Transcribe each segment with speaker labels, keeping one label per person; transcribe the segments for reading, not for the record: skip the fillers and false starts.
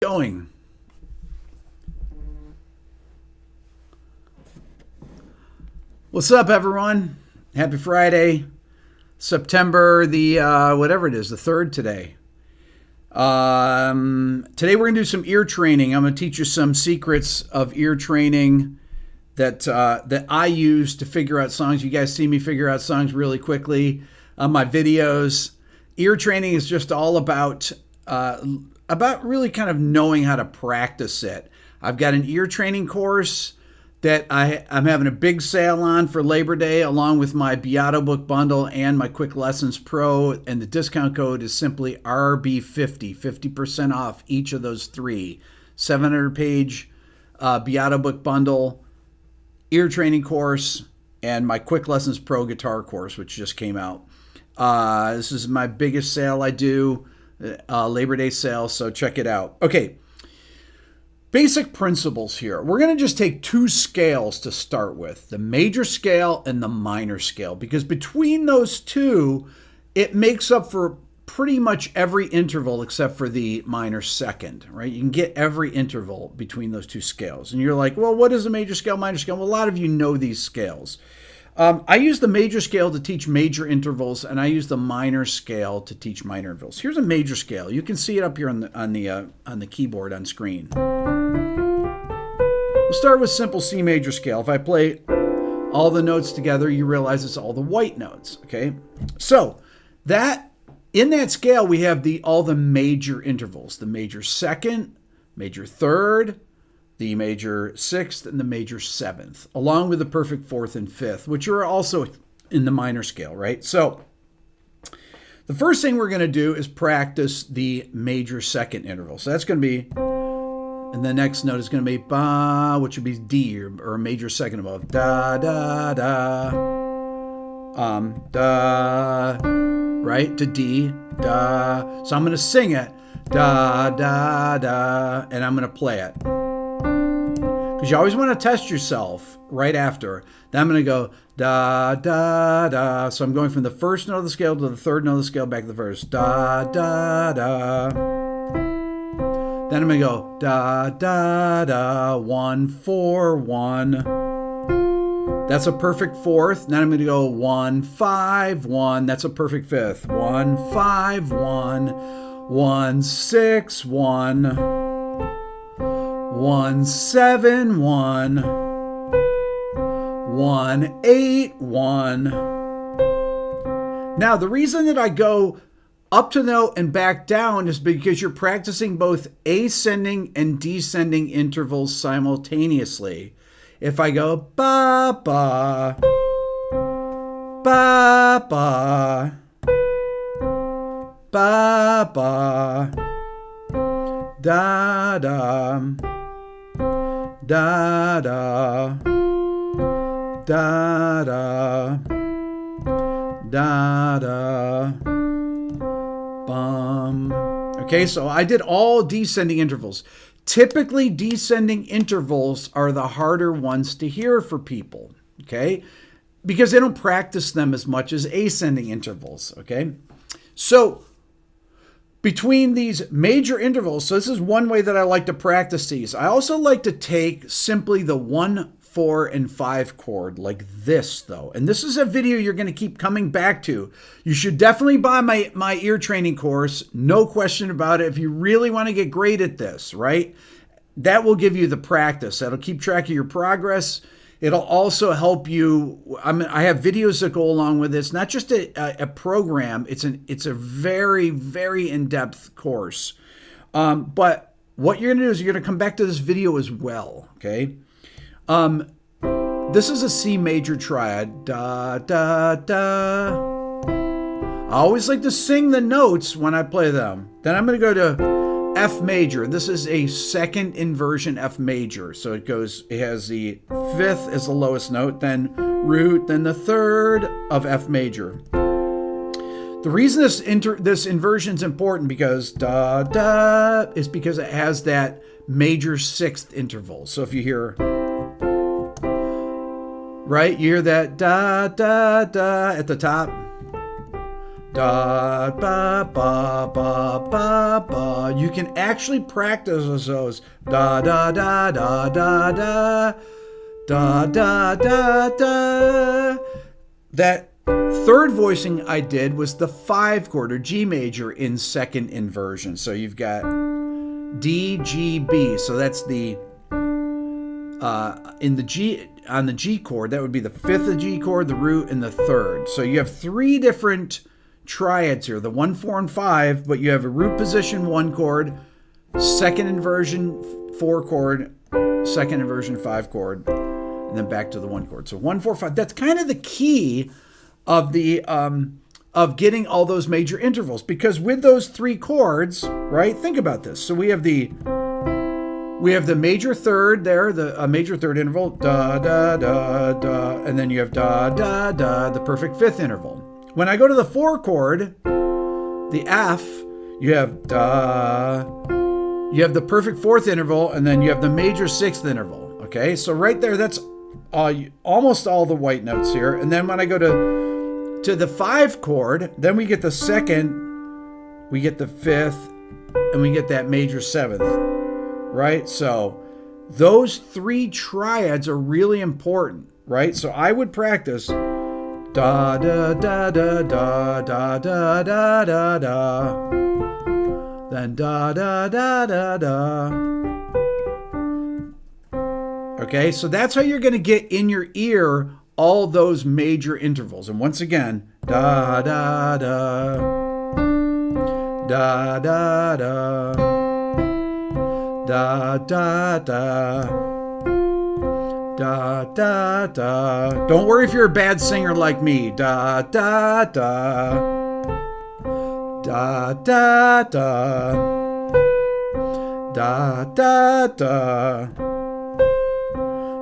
Speaker 1: Going. What's up, everyone? Happy Friday, September the whatever it is, the 3rd today. Today we're gonna do some ear training. I'm gonna teach you some secrets of ear training that I use to figure out songs. You guys see me figure out songs really quickly on my videos. Ear training is just all about really kind of knowing how to practice it. I've got an ear training course that I'm having a big sale on for Labor Day, along with my Beato book bundle and my Quick Lessons Pro, and the discount code is simply RB50, 50% off each of those three. 700-page Beato book bundle, ear training course, and my Quick Lessons Pro guitar course, which just came out. This is my biggest sale I do, Labor Day sale, so check it out. Okay, basic principles here. We're going to just take two scales to start with, the major scale and the minor scale, because between those two, it makes up for pretty much every interval except for the minor second, right? You can get every interval between those two scales. And you're like, well, what is a major scale, minor scale? Well, a lot of you know these scales. I use the major scale to teach major intervals, and I use the minor scale to teach minor intervals. Here's a major scale. You can see it up here on the keyboard on screen. We'll start with simple C major scale. If I play all the notes together, you realize it's all the white notes. Okay, so in that scale we have all the major intervals: the major second, major third, the major sixth, and the major seventh, along with the perfect fourth and fifth, which are also in the minor scale, right? So the first thing we're going to do is practice the major second interval. So that's going to be, and the next note is going to be ba, which would be D, or a major second above. Da, da, da. Da, right, to D, da. So I'm going to sing it, da, da, da, and I'm going to play it. Because you always want to test yourself right after. Then I'm going to go da, da, da. So I'm going from the first note of the scale to the third note of the scale, back to the first. Da, da, da. Then I'm going to go da, da, da. 1, 4, 1. That's a perfect fourth. Then I'm going to go 1, 5, 1. That's a perfect fifth. 1, 5, 1. 1, 6, 1. 1, 7, 1, 1, 8, 1. Now, the reason that I go up to the note and back down is because you're practicing both ascending and descending intervals simultaneously. If I go ba, ba, ba, ba, ba, ba, da, da, da, da, da, da, da, da, bum. Okay, so I did all descending intervals. Typically, descending intervals are the harder ones to hear for people, okay? Because they don't practice them as much as ascending intervals, okay? So between these major intervals, so this is one way that I like to practice these. I also like to take simply the 1, 4, and 5 chord like this, though. And this is a video you're going to keep coming back to. You should definitely buy my ear training course. No question about it. If you really want to get great at this, right? That will give you the practice. That'll keep track of your progress. It'll also help you. I have videos that go along with this, not just a program. It's a very, very in-depth course. But what you're going to do is you're going to come back to this video as well, okay? This is a C major triad. Da, da, da. I always like to sing the notes when I play them. Then I'm going to go to F major. This is a second inversion F major. So it has the fifth as the lowest note, then root, then the third of F major. The reason this inversion is important because da da is because it has that major sixth interval. So if you hear, right, you hear that da da da at the top. da, ba, ba, ba, ba, ba. You can actually practice those. Da, da, da, da, da, da, da, da, da, da. That third voicing I did was the 5 chord, or G major, in second inversion. So you've got D, G, B. So that's the in the G, on the G chord, that would be the 5th of G chord, the root, and the 3rd. So you have 3 different triads here, the 1, 4, and 5, but you have a root position 1 chord, second inversion 4 chord, second inversion 5 chord, and then back to the 1 chord. So 1, 4, 5. That's kind of the key of the of getting all those major intervals, because with those 3 chords, right? Think about this. So we have the major third there, the major third interval, da da da da, and then you have da da da, the perfect 5th interval. When I go to the 4 chord, the F, you have da, you have the perfect 4th interval, and then you have the major 6th interval. Okay, so right there, that's almost all the white notes here. And then when I go to the 5 chord, then we get the 2nd, we get the 5th, and we get that major 7th. Right? So those 3 triads are really important, right? So I would practice da da da da da da da da da da, then da da da da da. Okay, so that's how you're going to get in your ear all those major intervals. And once again, da da da da da da. Da, da, da, da, da, da. Don't worry if you're a bad singer like me. Da, da, da, da, da, da, da, da, da,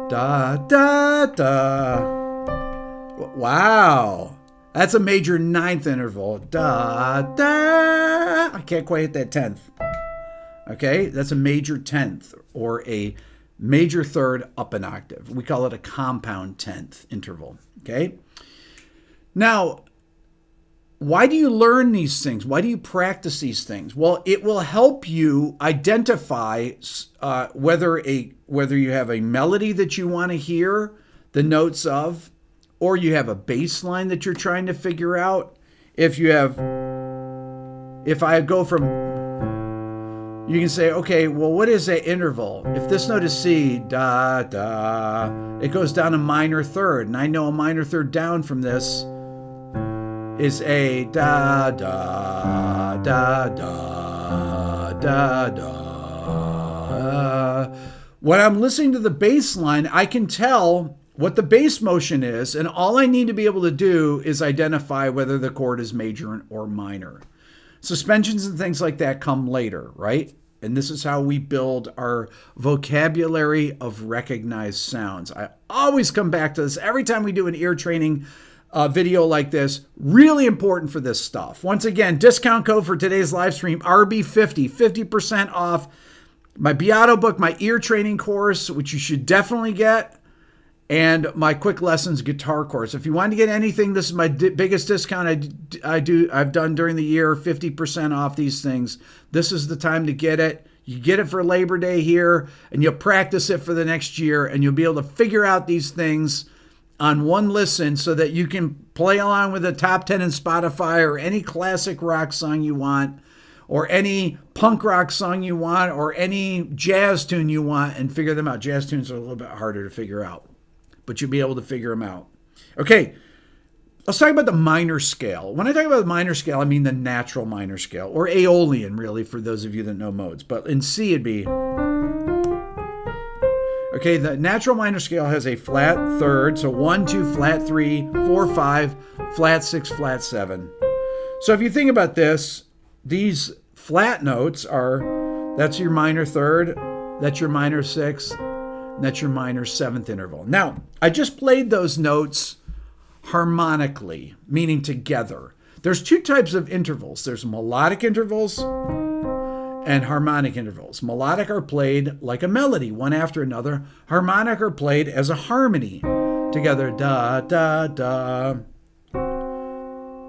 Speaker 1: da, da, da. Wow. That's a major 9th interval. Da, da. I can't quite hit that 10th. Okay, that's a major 10th, or a major 3rd up an octave. We call it a compound 10th interval. Okay, now, why do you learn these things? Why do you practice these things? Well, it will help you identify whether you have a melody that you want to hear the notes of, or you have a bass line that you're trying to figure out. If I go from, you can say, okay, well, what is that interval? If this note is C, da, da, it goes down a minor 3rd. And I know a minor 3rd down from this is a da, da, da, da, da, da. When I'm listening to the bass line, I can tell what the bass motion is. And all I need to be able to do is identify whether the chord is major or minor. Suspensions and things like that come later, right? And this is how we build our vocabulary of recognized sounds. I always come back to this every time we do an ear training video like this. Really important for this stuff. Once again, discount code for today's live stream, RB50, 50% off my Beato book, my ear training course, which you should definitely get, and my quick lessons guitar course. If you want to get anything, this is my biggest discount I've done during the year, 50% off these things. This is the time to get it. You get it for Labor Day here, and you'll practice it for the next year, and you'll be able to figure out these things on one listen so that you can play along with the top 10 in Spotify, or any classic rock song you want, or any punk rock song you want, or any jazz tune you want, and figure them out. Jazz tunes are a little bit harder to figure out, but you'll be able to figure them out. Okay, let's talk about the minor scale. When I talk about the minor scale, I mean the natural minor scale, or Aeolian, really, for those of you that know modes. But in C, it'd be... Okay, the natural minor scale has a flat 3rd, so 1, 2, flat 3, 4, 5, flat 6, flat 7. So if you think about this, these flat notes are, that's your minor 3rd, that's your minor 6th, that's your minor 7th interval. Now, I just played those notes harmonically, meaning together. There's 2 types of intervals. There's melodic intervals and harmonic intervals. Melodic are played like a melody, one after another. Harmonic are played as a harmony together. Da, da, da.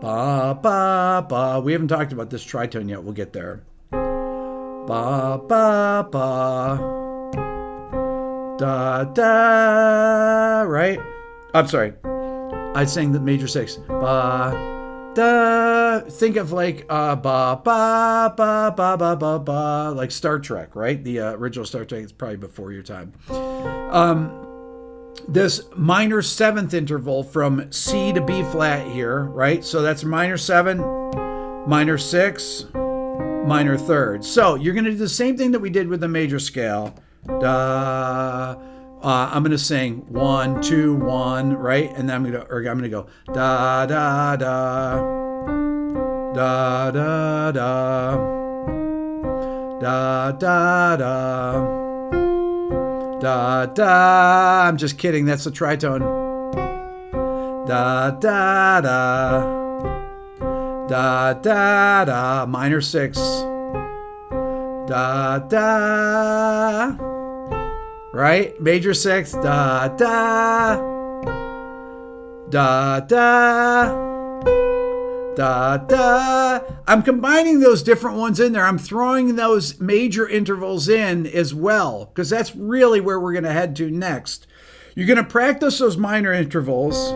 Speaker 1: Ba, ba, ba. We haven't talked about this tritone yet. We'll get there. Ba, ba, ba. Da, da. Right? I'm sorry. I sang the major 6. Ba, da. Think of like ba, ba, ba, ba, ba, ba, ba. Like Star Trek, right? The original Star Trek is probably before your time. This minor 7th interval from C to B flat here, right? So that's minor 7, minor 6, minor 3rd. So you're going to do the same thing that we did with the major scale. Da. I'm going to sing 1, 2, 1, right? And then I'm going to go da da da da da da da da da. Da, da. I'm just kidding. That's a tritone. Da, da, da. Da, da, da. Minor 6. Da, da. Right? Major 6. Da, da. Da, da. Da, da. I'm combining those different ones in there. I'm throwing those major intervals in as well, because that's really where we're going to head to next. You're going to practice those minor intervals.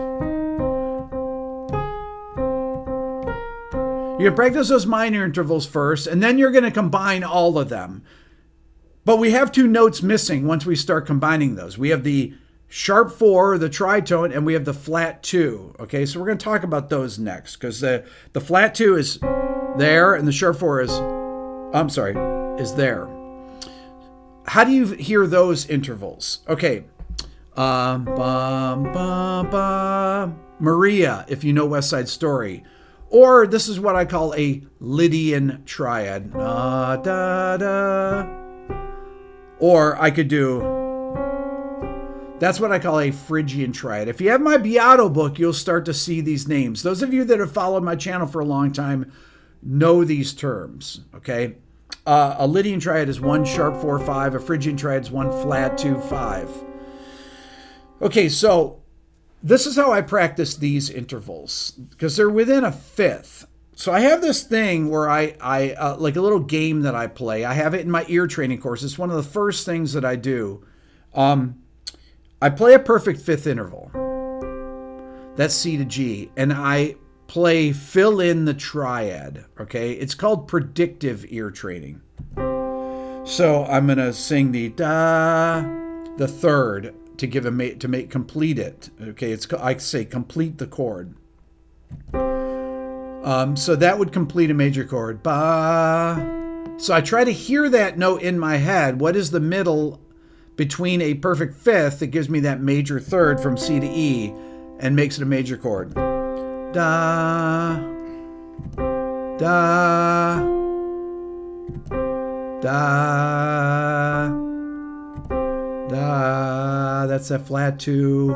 Speaker 1: You're going to practice those minor intervals first, and then you're going to combine all of them. But we have 2 notes missing once we start combining those. We have the sharp 4, the tritone, and we have the flat 2. Okay, so we're going to talk about those next, because the flat 2 is there and the sharp 4 is there. How do you hear those intervals? Okay, bum, bum, bum. Maria, if you know West Side Story. Or this is what I call a Lydian triad. Da, da, da. Or I could do... That's what I call a Phrygian Triad. If you have my Beato book, you'll start to see these names. Those of you that have followed my channel for a long time know these terms, okay? A Lydian Triad is 1 sharp 4 5. A Phrygian Triad is 1 flat 2 5. Okay, so this is how I practice these intervals, because they're within a fifth. So I have this thing where I like a little game that I play. I have it in my ear training course. It's one of the first things that I do. I play a perfect 5th interval. That's C to G. And I play fill in the triad. Okay. It's called predictive ear training. So I'm going to sing the da, the 3rd to give complete it. Okay. I say complete the chord. So that would complete a major chord. Ba. So I try to hear that note in my head. What is the middle between a perfect 5th that gives me that major 3rd from C to E and makes it a major chord? Da, da, da, da. That's that flat 2.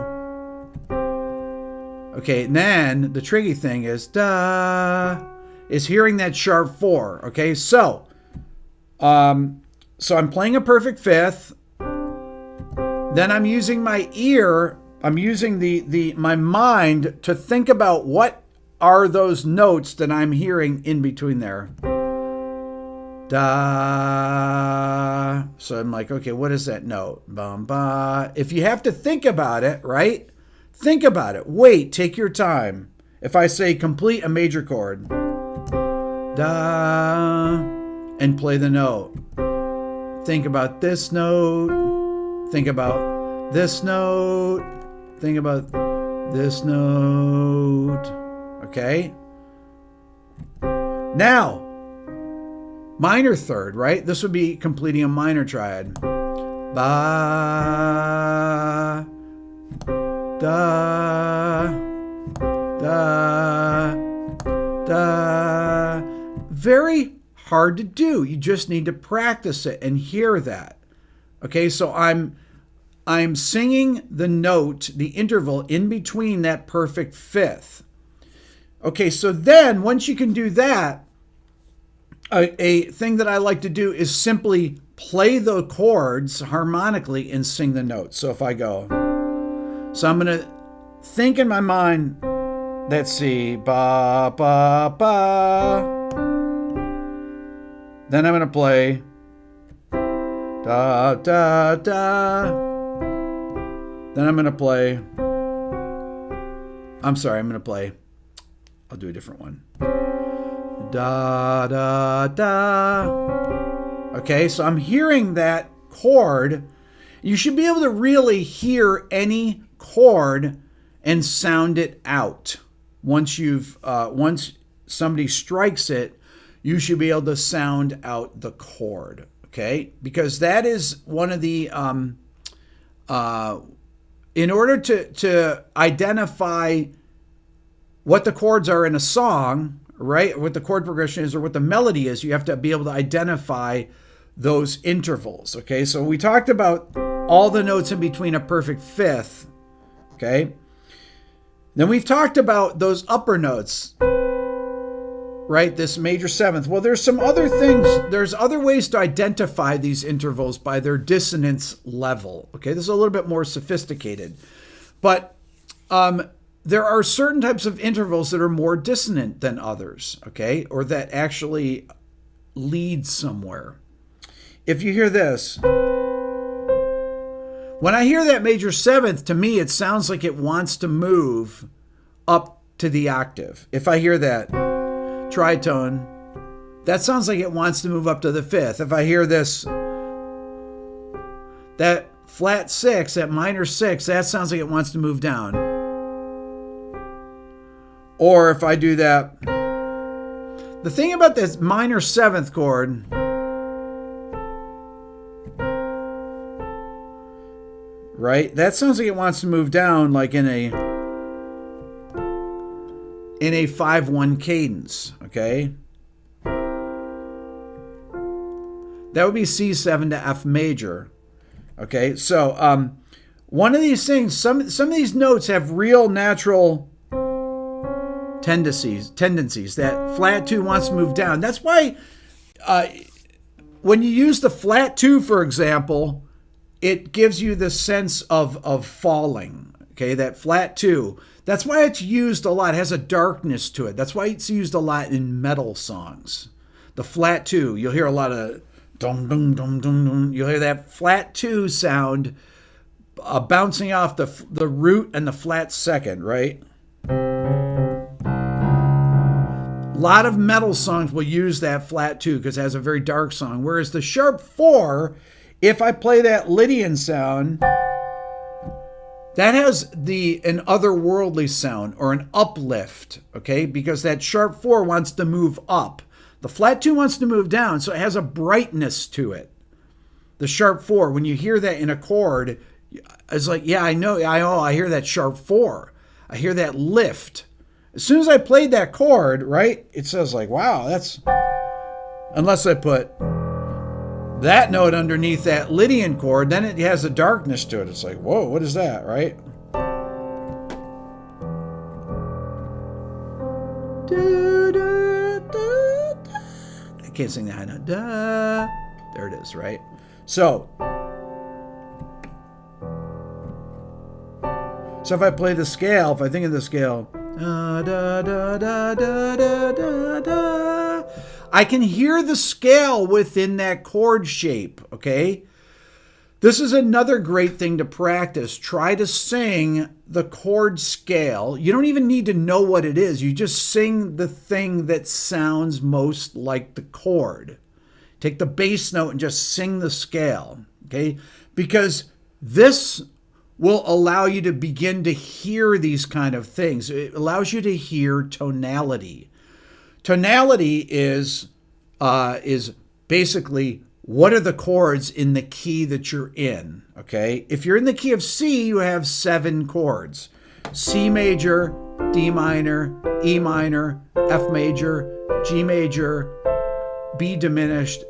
Speaker 1: Okay, and then the tricky thing is da, is hearing that sharp 4. Okay, so I'm playing a perfect 5th. Then I'm using my ear, I'm using my mind to think about what are those notes that I'm hearing in between there. Da. So I'm like, okay, what is that note? Bum, ba. If you have to think about it, right? Think about it. Wait, take your time. If I say complete a major chord, da, and play the note. Think about this note. Think about this note. Think about this note. Okay? Now, minor 3rd, right? This would be completing a minor triad. Ba, da, da, da. Very hard to do. You just need to practice it and hear that. Okay, so I'm singing the note, the interval in between that perfect 5th. Okay, so then once you can do that, a thing that I like to do is simply play the chords harmonically and sing the notes. So if I go, so I'm going to think in my mind, let's see, ba, ba, ba. Then I'm going to play da, da, da. Then I'm going to play, I'm sorry, I'm going to play, I'll do a different one. Da, da, da. Okay, so I'm hearing that chord. You should be able to really hear any chord and sound it out. Once somebody strikes it, you should be able to sound out the chord. Okay, because that is one of the in order to identify what the chords are in a song, right? What the chord progression is or what the melody is, you have to be able to identify those intervals. Okay, so we talked about all the notes in between a perfect fifth. Okay, then we've talked about those upper notes, right? This major seventh. Well, there's some other things. There's other ways to identify these intervals by their dissonance level. Okay, this is a little bit more sophisticated, but there are certain types of intervals that are more dissonant than others. Okay, or that actually lead somewhere. If you hear this, when I hear that major seventh, to me, it sounds like it wants to move up to the octave. If I hear that tritone, that sounds like it wants to move up to the fifth. If I hear this, that flat six, that minor six, that sounds like it wants to move down. Or if I do that, the thing about this minor seventh chord, right? That sounds like it wants to move down like in a 5-1 cadence, okay? That would be C7 to F major. Okay? So, one of these things, some of these notes have real natural tendencies. That flat 2 wants to move down. That's why when you use the flat 2, for example, it gives you the sense of falling. Okay, that flat 2. That's why it's used a lot. It has a darkness to it. That's why it's used a lot in metal songs. The flat 2, you'll hear a lot of dum dum dum dum dum. You'll hear that flat 2 sound bouncing off the root and the flat second, right? A lot of metal songs will use that flat 2 because it has a very dark song. Whereas the sharp 4, if I play that Lydian sound, that has an otherworldly sound or an uplift, okay? Because that sharp 4 wants to move up. The flat 2 wants to move down, so it has a brightness to it. The sharp 4, when you hear that in a chord, it's like, yeah, I know, I hear that sharp 4. I hear that lift. As soon as I played that chord, right, it says like, wow, that's... Unless I put that note underneath that Lydian chord, then it has a darkness to it. It's like, whoa, what is that, right? I can't sing that high note. Da. There it is, right? So if I play the scale, if I think of the scale, da, da, da, da, da, da, da, I can hear the scale within that chord shape, okay? This is another great thing to practice. Try to sing the chord scale. You don't even need to know what it is. You just sing the thing that sounds most like the chord. Take the bass note and just sing the scale, okay? Because this will allow you to begin to hear these kind of things. It allows you to hear tonality. Tonality is basically what are the chords in the key that you're in, okay? If you're in the key of C, you have 7 chords. C major, D minor, E minor, F major, G major, B diminished,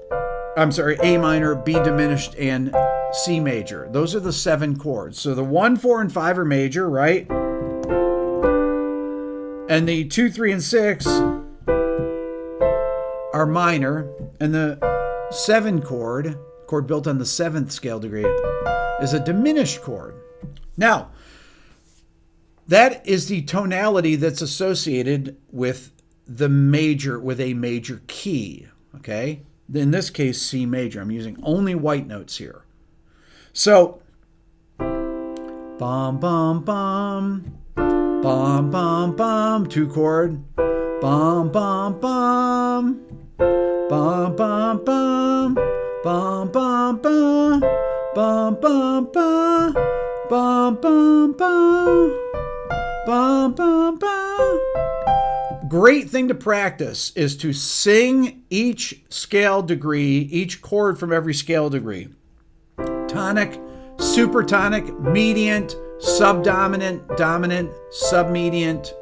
Speaker 1: A minor, B diminished, and C major. Those are the 7 chords. So the 1, 4, and 5 are major, right? And the 2, 3, and 6 are minor, and the 7 chord built on the 7th scale degree, is a diminished chord. Now, That is the tonality that's associated with a major key, okay? In this case, C major. I'm using only white notes here. So, bum, bum, bum, bum, bum, bum, 2 chord, bum, bum, bum, bum, bum, bum, bum, bum, bum, bum, bum, bum, bum, bum, bum. Bum, bum, bum. Great thing to practice is to sing each scale degree, each chord from every scale degree. Tonic, supertonic, mediant, subdominant, dominant, submediant,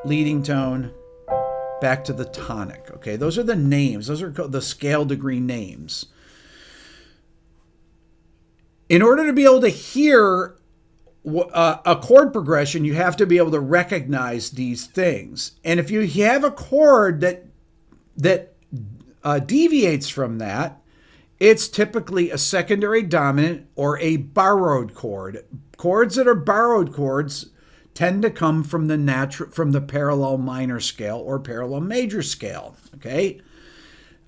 Speaker 1: leading tone, back to the tonic. Okay, those are the names. Those are the scale degree names. In order to be able to hear a chord progression, you have to be able to recognize these things. And if you have a chord that deviates from that, it's typically a secondary dominant or a borrowed chord. Chords that are borrowed chords tend to come from the parallel minor scale or parallel major scale. Okay.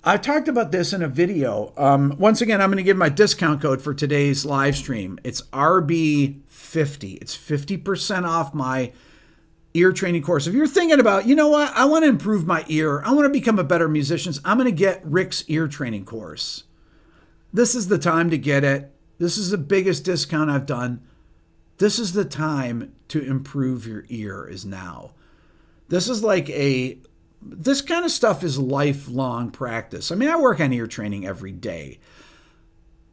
Speaker 1: I talked about this in a video. Once again, I'm going to give my discount code for today's live stream. It's RB50. It's 50% off my ear training course. If you're thinking about, you know what, I want to improve my ear, I want to become a better musician, I'm going to get Rick's ear training course. This is the time to get it. This is the biggest discount I've done. This is the time to improve your ear is now. This is like this kind of stuff is lifelong practice. I mean, I work on ear training every day.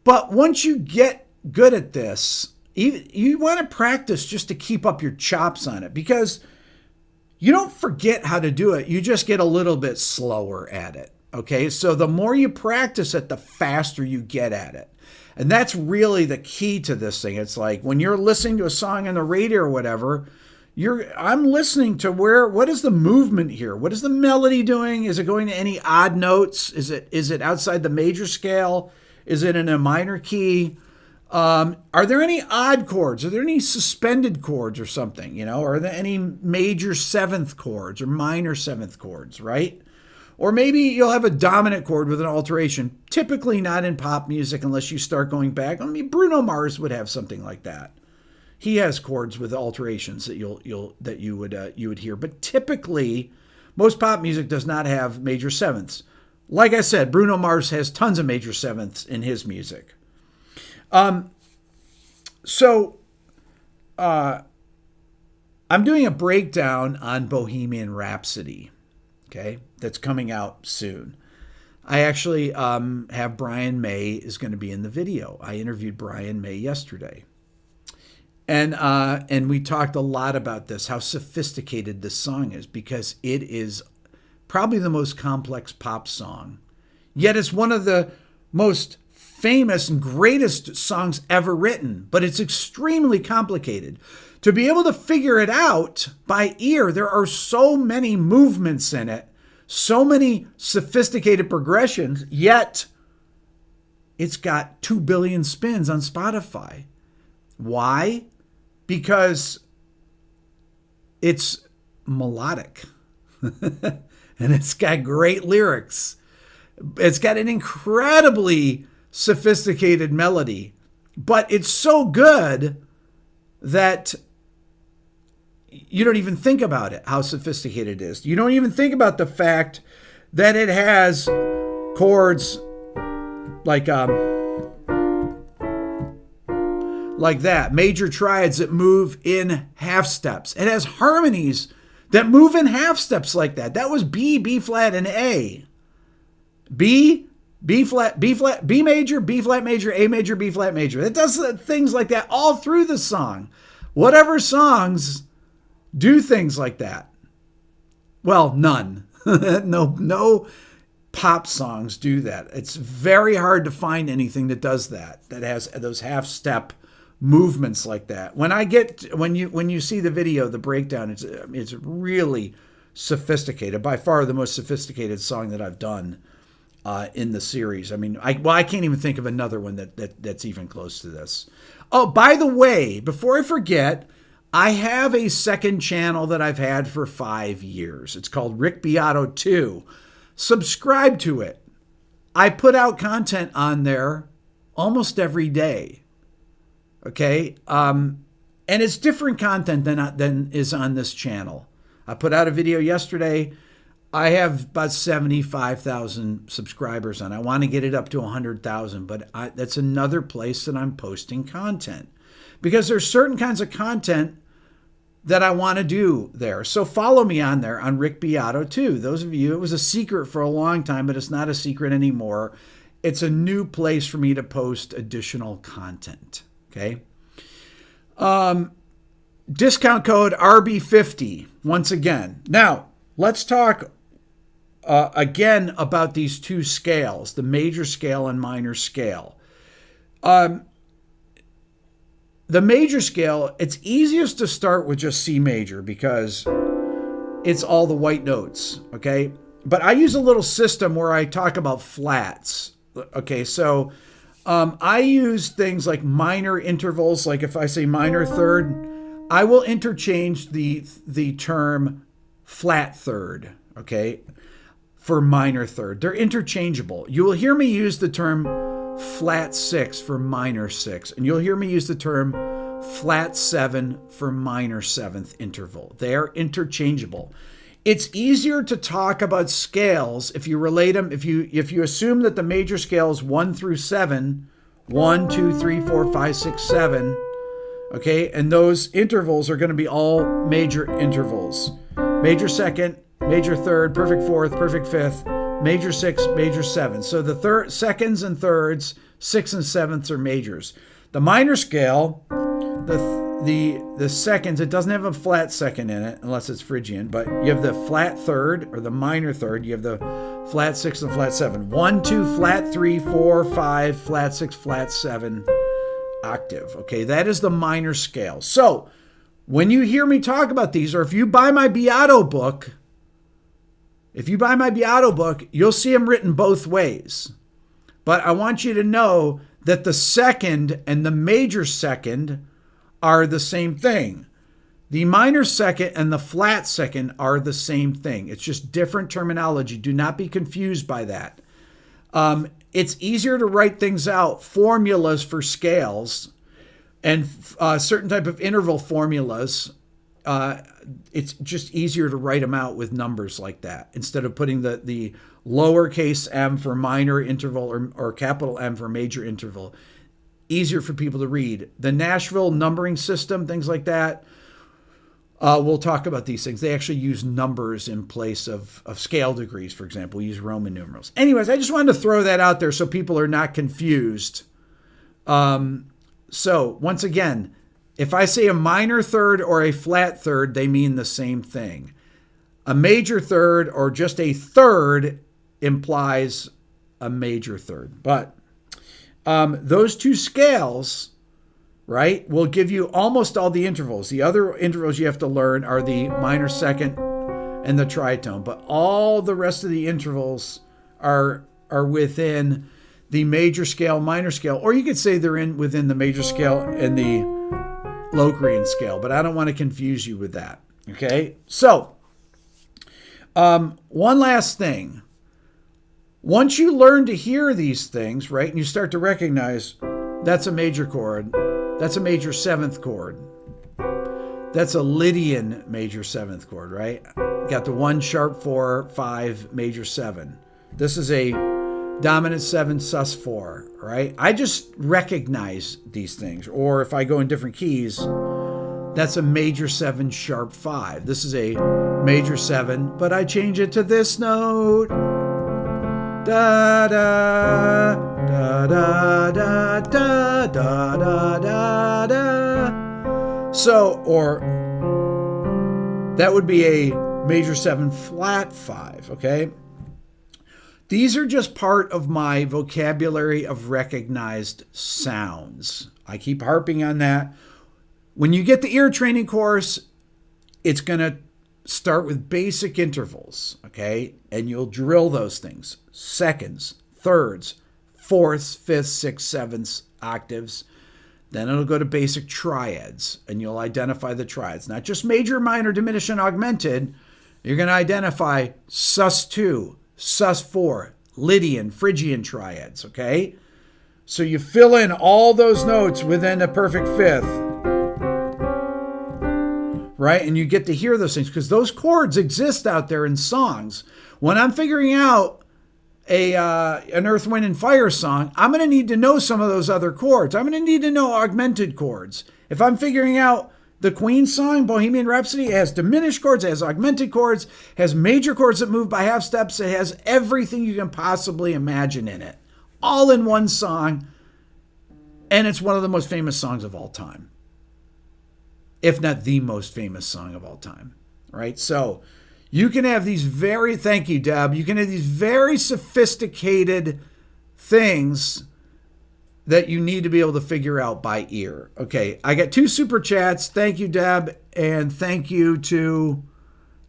Speaker 1: But once you get good at this, you want to practice just to keep up your chops on it, because you don't forget how to do it. You just get a little bit slower at it. Okay, so the more you practice it, the faster you get at it. And that's really the key to this thing. It's like when you're listening to a song on the radio or whatever, I'm listening to what is the movement here? What is the melody doing? Is it going to any odd notes? Is it outside the major scale? Is it in a minor key? Are there any odd chords? Are there any suspended chords or something? Are there any major seventh chords or minor seventh chords, right? Or maybe you'll have a dominant chord with an alteration. Typically not in pop music unless you start going back. I mean, Bruno Mars would have something like that. He has chords with alterations that you would hear, but typically most pop music does not have major sevenths. Like I said, Bruno Mars has tons of major sevenths in his music. So I'm doing a breakdown on Bohemian Rhapsody, okay, that's coming out soon. I actually have Brian May is going to be in the video. I interviewed Brian May yesterday. And we talked a lot about this, how sophisticated this song is, because it is probably the most complex pop song. Yet it's one of the most famous and greatest songs ever written, but it's extremely complicated. To be able to figure it out by ear, there are so many movements in it, so many sophisticated progressions, yet it's got 2 billion spins on Spotify. Why? Because it's melodic and it's got great lyrics. It's got an incredibly sophisticated melody, but it's so good that you don't even think about it, how sophisticated it is. You don't even think about the fact that it has chords like that, major triads that move in half steps. It has harmonies that move in half steps like that. That was B, B flat, and A. B, B flat, B flat, B major, B flat major, A major, B flat major. It does things like that all through the song. Whatever songs do things like that? Well, none. No pop songs do that. It's very hard to find anything that does that has those half step movements like that. When you see the video, the breakdown, it's really sophisticated. By far the most sophisticated song that I've done in the series. I mean, I can't even think of another one that's even close to this. Oh, by the way, before I forget, I have a second channel that I've had for 5 years. It's called Rick Beato 2. Subscribe to it. I put out content on there almost every day. Okay? And it's different content than is on this channel. I put out a video yesterday. I have about 75,000 subscribers on. I want to get it up to 100,000, but that's another place that I'm posting content because there's certain kinds of content that I want to do there. So follow me on there on Rick Beato too. Those of you, it was a secret for a long time, but it's not a secret anymore. It's a new place for me to post additional content. Okay. Discount code RB50 once again. Now let's talk again about these two scales, the major scale and minor scale. The major scale, it's easiest to start with just C major because it's all the white notes, okay? But I use a little system where I talk about flats, okay? So I use things like minor intervals, like if I say minor third, I will interchange the term flat third, okay, for minor third. They're interchangeable. You will hear me use the term flat 6 for minor 6, and you'll hear me use the term flat 7 for minor 7th interval. They are interchangeable. It's easier to talk about scales if you relate them, if you assume that the major scale is 1 through 7, 1, 2, 3, 4, 5, 6, 7, okay, and those intervals are going to be all major intervals. Major second, major third, perfect fourth, perfect fifth, major 6, major 7. So the seconds and thirds, 6 and 7ths are majors. The minor scale, the seconds, it doesn't have a flat second in it unless it's Phrygian, but you have the flat third or the minor third. You have the flat 6 and flat 7. 1, 2, flat 3, 4, 5, flat 6, flat 7 octave. Okay, that is the minor scale. So when you hear me talk about these, or if you buy my Beato book, you'll see them written both ways. But I want you to know that the second and the major second are the same thing. The minor second and the flat second are the same thing. It's just different terminology. Do not be confused by that. It's easier to write things out, formulas for scales and certain type of interval formulas. It's just easier to write them out with numbers like that instead of putting the lowercase m for minor interval or capital M for major interval. Easier for people to read. The Nashville numbering system, things like that, we'll talk about these things. They actually use numbers in place of scale degrees, for example. We use Roman numerals. Anyways, I just wanted to throw that out there so people are not confused. So once again, if I say a minor third or a flat third, they mean the same thing. A major third or just a third implies a major third. But those two scales, right, will give you almost all the intervals. The other intervals you have to learn are the minor second and the tritone. But all the rest of the intervals are within the major scale, minor scale, or you could say they're within the major scale and the Locrian scale, but I don't want to confuse you with that. Okay, so one last thing. Once you learn to hear these things, right, and you start to recognize that's a major chord, that's a major 7th chord, that's a Lydian major 7th chord, right? Got the 1 sharp 4, 5 major 7. This is a dominant 7 sus 4, right? I just recognize these things. Or if I go in different keys, that's a major 7 sharp 5. This is a major 7, but I change it to this note. Da da da da da da da da da da. So, or that would be a major 7 flat 5, okay? These are just part of my vocabulary of recognized sounds. I keep harping on that. When you get the ear training course, it's going to start with basic intervals, okay? And you'll drill those things. Seconds, thirds, fourths, fifths, sixths, sevenths, octaves. Then it'll go to basic triads, and you'll identify the triads. Not just major, minor, diminished, and augmented. You're going to identify sus2, sus4, Lydian, Phrygian triads, okay? So you fill in all those notes within a perfect fifth, right? And you get to hear those things because those chords exist out there in songs. When I'm figuring out an Earth, Wind, and Fire song, I'm going to need to know some of those other chords. I'm going to need to know augmented chords. If I'm figuring out the Queen song, Bohemian Rhapsody, it has diminished chords, it has augmented chords, has major chords that move by half steps, it has everything you can possibly imagine in it, all in one song, and it's one of the most famous songs of all time, if not the most famous song of all time, right? So you can have these thank you, Deb, you can have these very sophisticated things that you need to be able to figure out by ear. Okay, I got 2 super chats. Thank you, Deb, and thank you to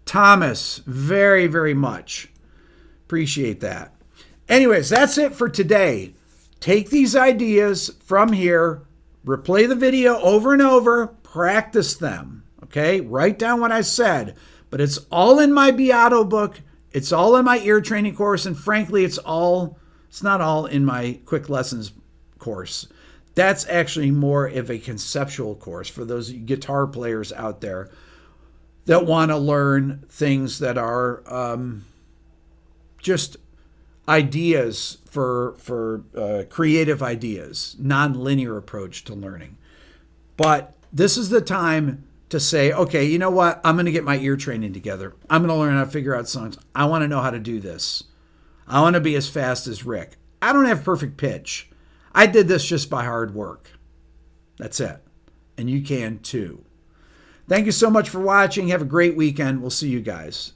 Speaker 1: Thomas very, very much. Appreciate that. Anyways, that's it for today. Take these ideas from here, replay the video over and over, practice them, okay? Write down what I said, but it's all in my Beato book. It's all in my ear training course, and frankly, it's not all in my quick lessons course. That's actually more of a conceptual course for those guitar players out there that want to learn things that are just ideas for creative ideas, non-linear approach to learning. But this is the time to say, okay, you know what? I'm going to get my ear training together. I'm going to learn how to figure out songs. I want to know how to do this. I want to be as fast as Rick. I don't have perfect pitch. I did this just by hard work. That's it. And you can too. Thank you so much for watching. Have a great weekend. We'll see you guys.